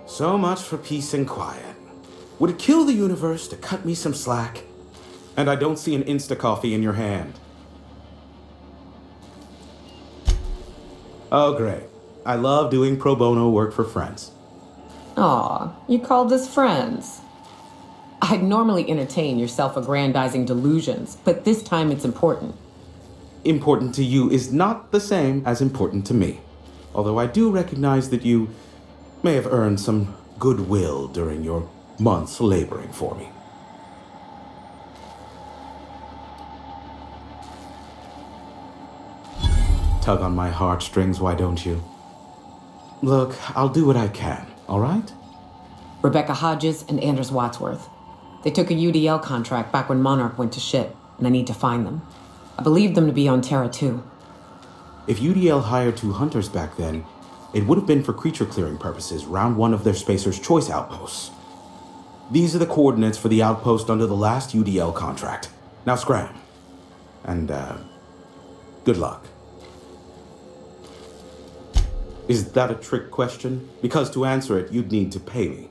So much for peace and quiet. Would it kill the universe to cut me some slack? And I don't see an Insta-coffee in your hand. Oh, great. I love doing pro bono work for friends. Aw, you called us friends. I'd normally entertain your self-aggrandizing delusions, but this time it's important. Important to you is not the same as important to me. Although I do recognize that you may have earned some goodwill during your months laboring for me. Tug on my heartstrings, why don't you? Look, I'll do what I can, all right? Rebecca Hodges and Anders Wadsworth. They took a UDL contract back when Monarch went to shit, and I need to find them. I believe them to be on Terra 2. If UDL hired 2 hunters back then, it would have been for creature clearing purposes round one of their Spacer's Choice outposts. These are the coordinates for the outpost under the last UDL contract. Now scram. And, good luck. Is that a trick question? Because to answer it, you'd need to pay me.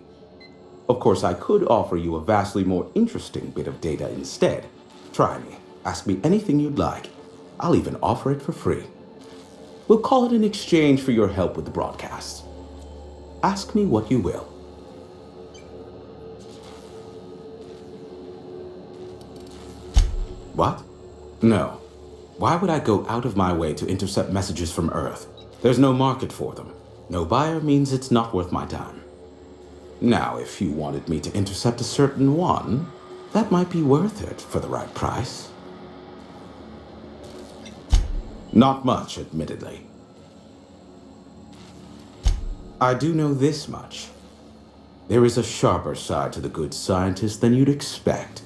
Of course, I could offer you a vastly more interesting bit of data instead. Try me. Ask me anything you'd like. I'll even offer it for free. We'll call it an exchange for your help with the broadcasts. Ask me what you will. What? No. Why would I go out of my way to intercept messages from Earth? There's no market for them. No buyer means it's not worth my time. Now, if you wanted me to intercept a certain one, that might be worth it for the right price. Not much, admittedly. I do know this much. There is a sharper side to the good scientist than you'd expect.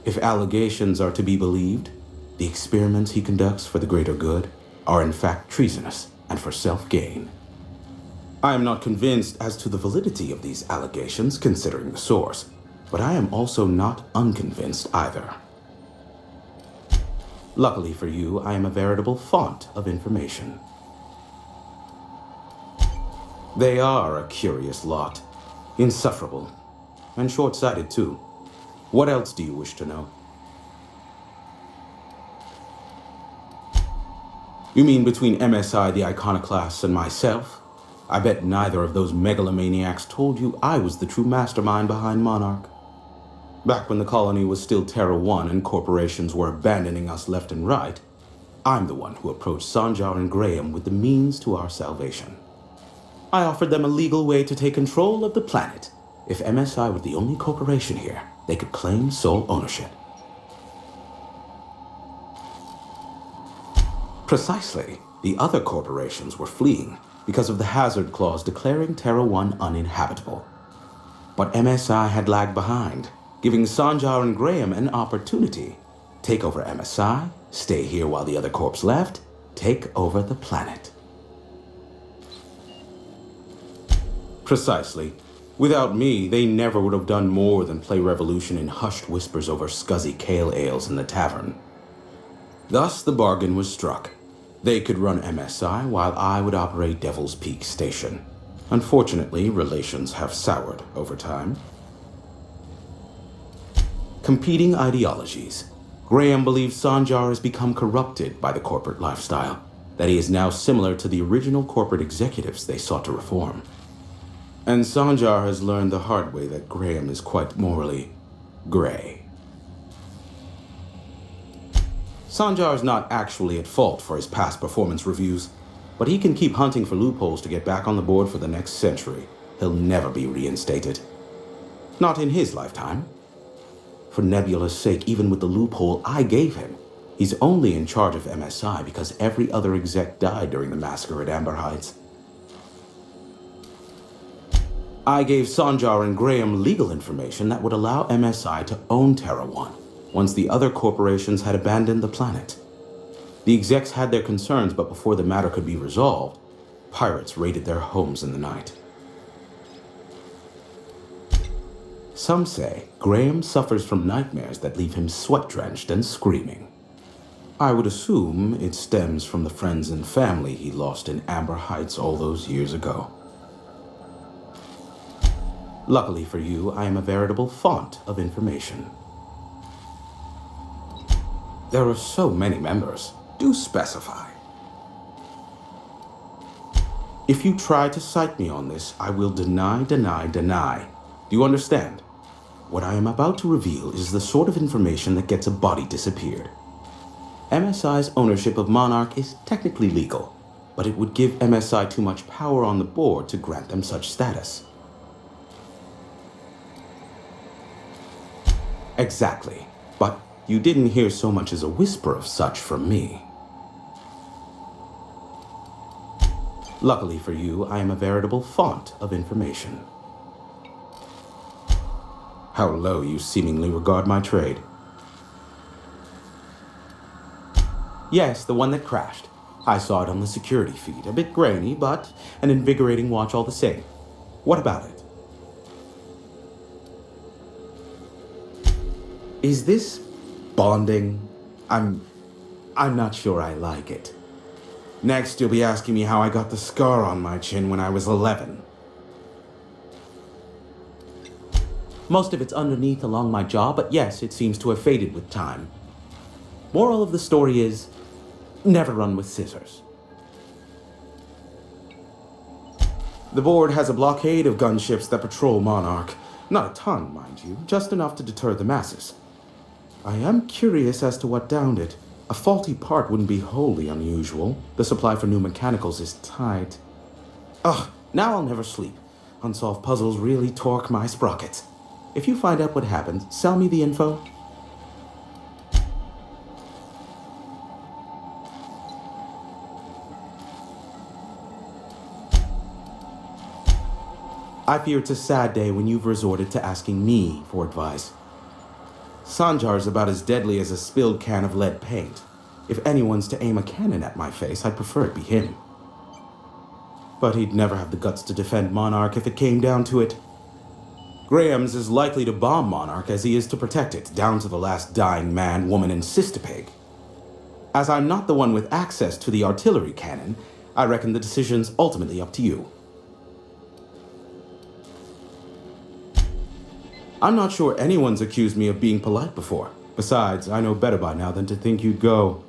If allegations are to be believed, the experiments he conducts for the greater good are in fact treasonous and for self-gain. I am not convinced as to the validity of these allegations considering the source, but I am also not unconvinced either. Luckily for you, I am a veritable font of information. They are a curious lot, insufferable, and short-sighted too. What else do you wish to know? You mean between MSI, the Iconoclasts, and myself? I bet neither of those megalomaniacs told you I was the true mastermind behind Monarch. Back when the colony was still Terra 1 and corporations were abandoning us left and right, I'm the one who approached Sanjar and Graham with the means to our salvation. I offered them a legal way to take control of the planet. If MSI were the only corporation here, they could claim sole ownership. Precisely. The other corporations were fleeing because of the hazard clause declaring Terra 1 uninhabitable. But MSI had lagged behind, giving Sanjar and Graham an opportunity. Take over MSI, stay here while the other corps left, take over the planet. Precisely. Without me, they never would have done more than play Revolution in hushed whispers over scuzzy kale ales in the tavern. Thus the bargain was struck. They could run MSI while I would operate Devil's Peak Station. Unfortunately, relations have soured over time. Competing ideologies. Graham believes Sanjar has become corrupted by the corporate lifestyle, that he is now similar to the original corporate executives they sought to reform. And Sanjar has learned the hard way that Graham is quite morally gray. Sanjar is not actually at fault for his past performance reviews, but he can keep hunting for loopholes to get back on the board for the next century. He'll never be reinstated. Not in his lifetime. For Nebula's sake, even with the loophole I gave him, he's only in charge of MSI because every other exec died during the massacre at Amber Heights. I gave Sanjar and Graham legal information that would allow MSI to own Terra One once the other corporations had abandoned the planet. The execs had their concerns, but before the matter could be resolved, pirates raided their homes in the night. Some say Graham suffers from nightmares that leave him sweat-drenched and screaming. I would assume it stems from the friends and family he lost in Amber Heights all those years ago. Luckily for you, I am a veritable font of information. There are so many members. Do specify. If you try to cite me on this, I will deny. Do you understand? What I am about to reveal is the sort of information that gets a body disappeared. MSI's ownership of Monarch is technically legal, but it would give MSI too much power on the board to grant them such status. Exactly, but you didn't hear so much as a whisper of such from me. Luckily for you, I am a veritable font of information. How low you seemingly regard my trade. Yes, the one that crashed. I saw it on the security feed. A bit grainy, but an invigorating watch all the same. What about it? Is this bonding? I'm not sure I like it. Next, you'll be asking me how I got the scar on my chin when I was 11. Most of it's underneath along my jaw, but yes, it seems to have faded with time. Moral of the story is, never run with scissors. The board has a blockade of gunships that patrol Monarch. Not a ton, mind you, just enough to deter the masses. I am curious as to what downed it. A faulty part wouldn't be wholly unusual. The supply for new mechanicals is tight. Ugh, now I'll never sleep. Unsolved puzzles really torque my sprockets. If you find out what happened, sell me the info. I fear it's a sad day when you've resorted to asking me for advice. Sanjar's about as deadly as a spilled can of lead paint. If anyone's to aim a cannon at my face, I'd prefer it be him. But he'd never have the guts to defend Monarch if it came down to it. Graham's as likely to bomb Monarch as he is to protect it, down to the last dying man, woman, and sistapig. As I'm not the one with access to the artillery cannon, I reckon the decision's ultimately up to you. I'm not sure anyone's accused me of being polite before. Besides, I know better by now than to think you'd go.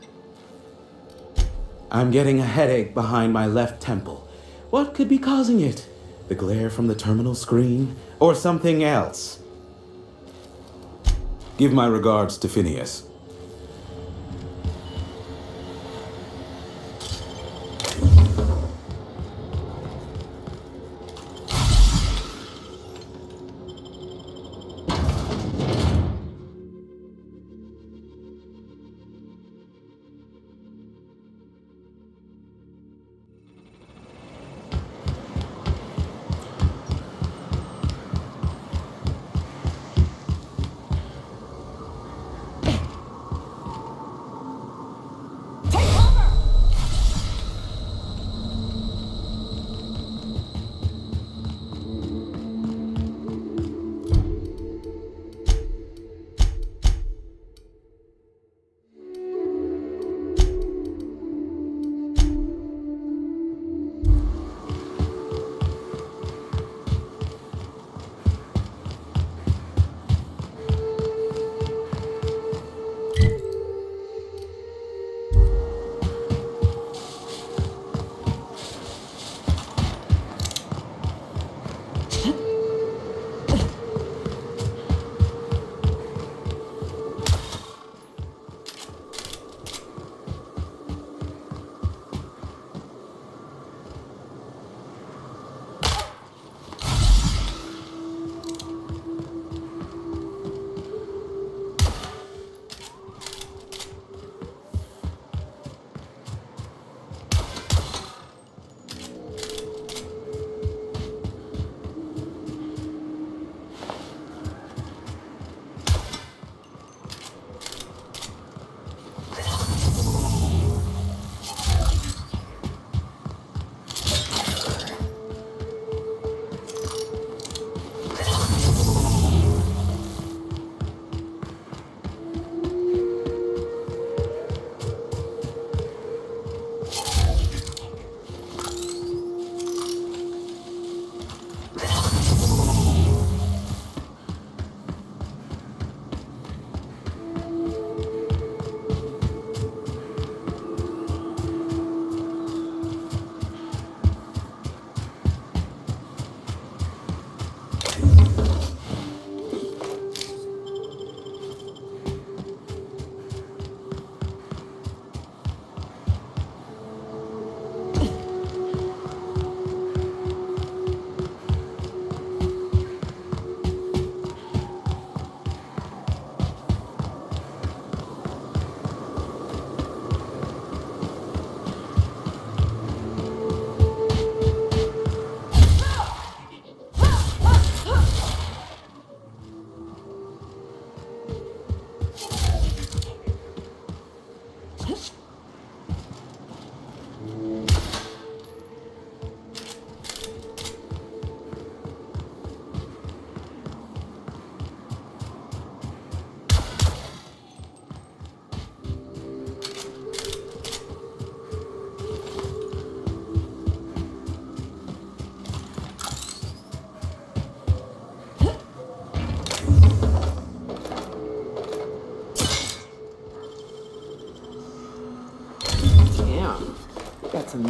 I'm getting a headache behind my left temple. What could be causing it? The glare from the terminal screen? Or something else? Give my regards to Phineas.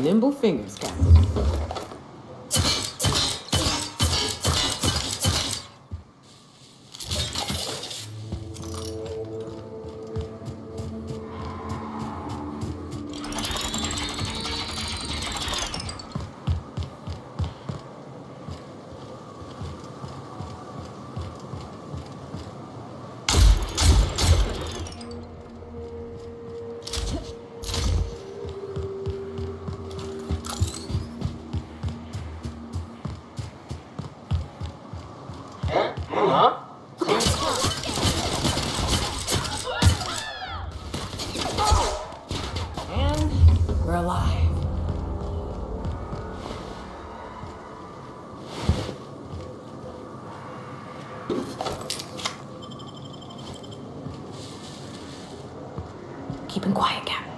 nimble fingers, Captain. And we're alive. Keeping quiet, Captain.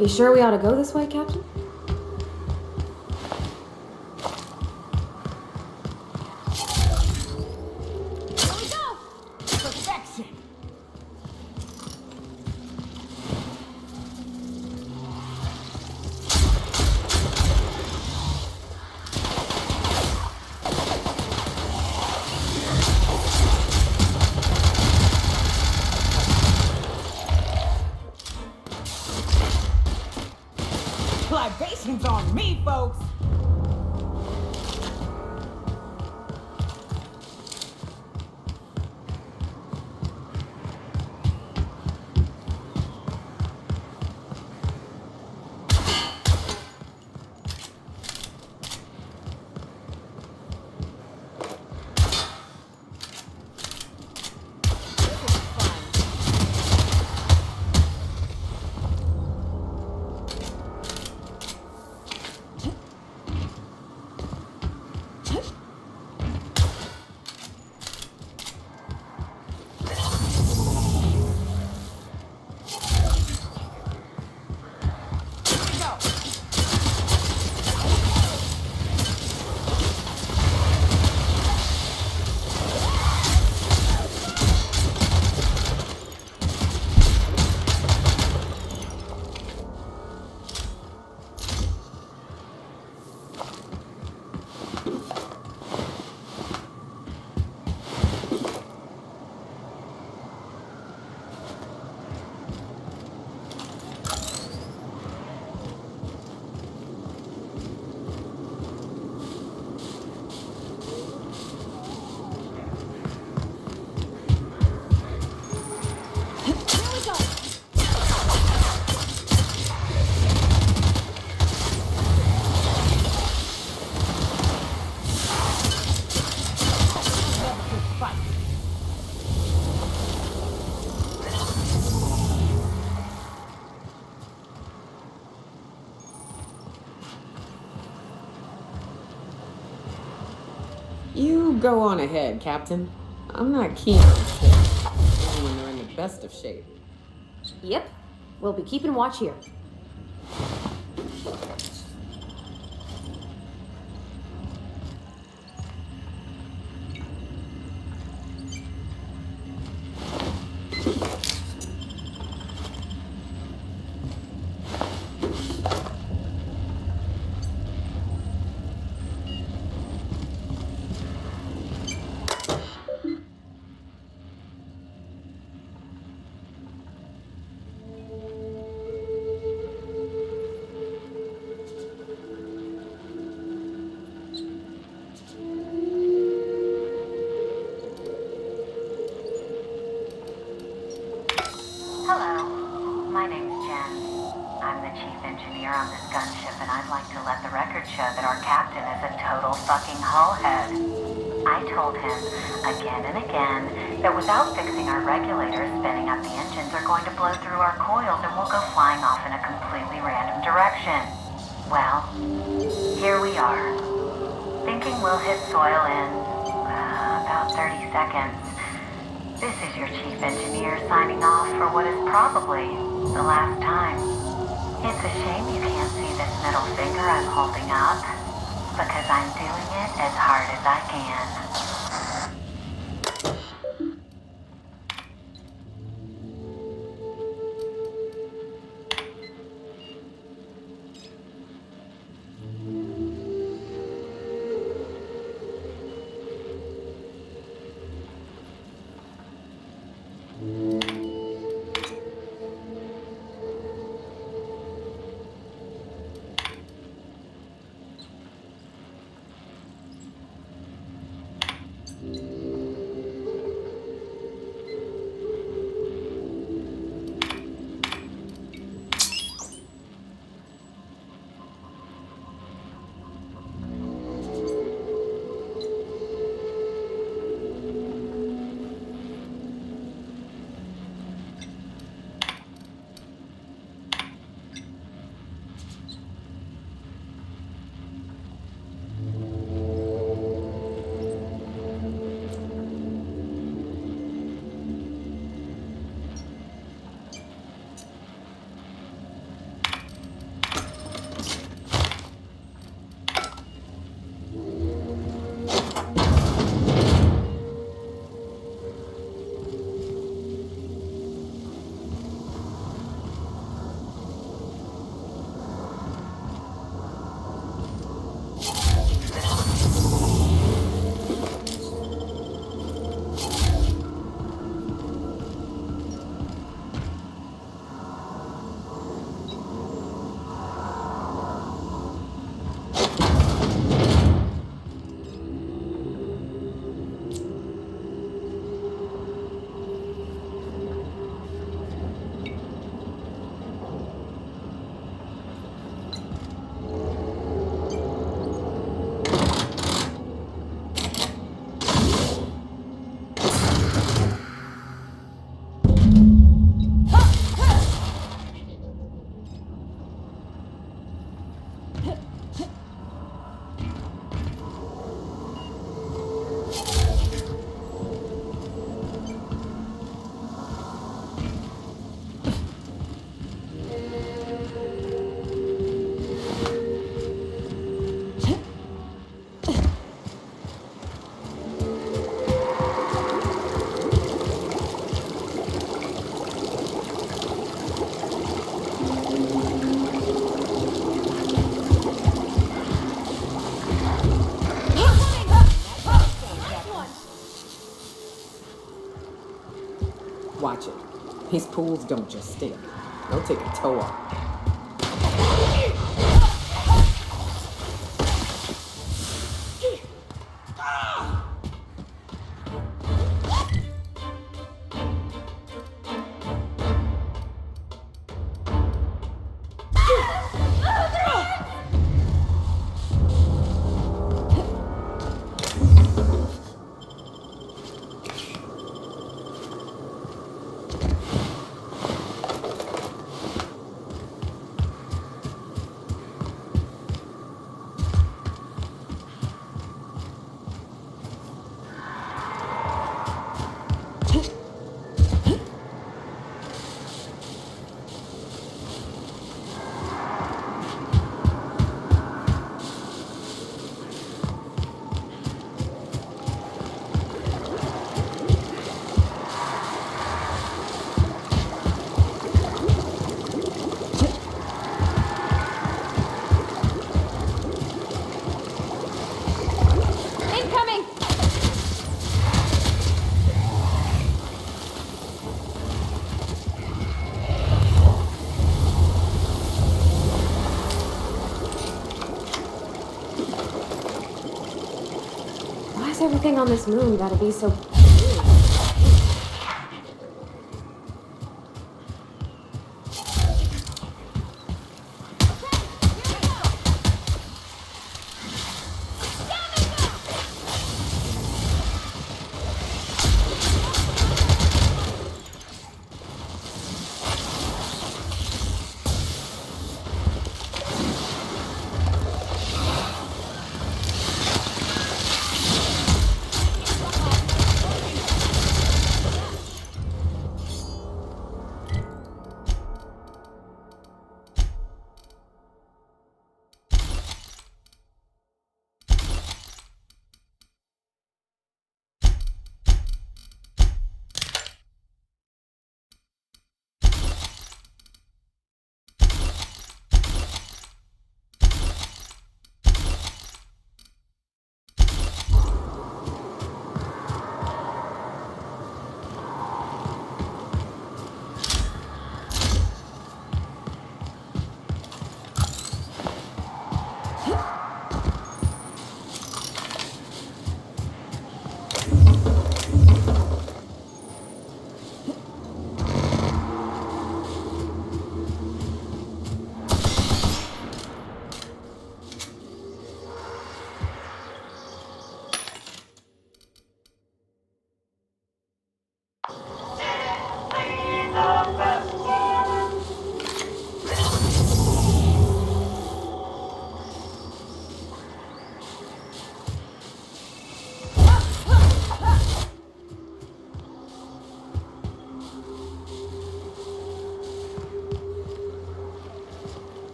You sure we ought to go this way, Captain? Here we go! Perfection! You go on ahead, Captain. I'm not keen on shit, even when they're in the best of shape. Yep. We'll be keeping watch here. Hello, my name's Jen. I'm the chief engineer on this gunship, and I'd like to let the record show that our captain is a total fucking hullhead. I told him again and again that without fixing our regulators, spinning up the engines are going to blow through our coils and we'll go flying off in a completely random direction. Well, here we are. Thinking we'll hit soil in about 30 seconds. This is your chief engineer signing off for what is probably the last time. It's a shame you can't see this middle finger I'm holding up, because I'm doing it as hard as I can. Watch it. These pools don't just stick. They'll take a toe off. everything on this moon gotta be so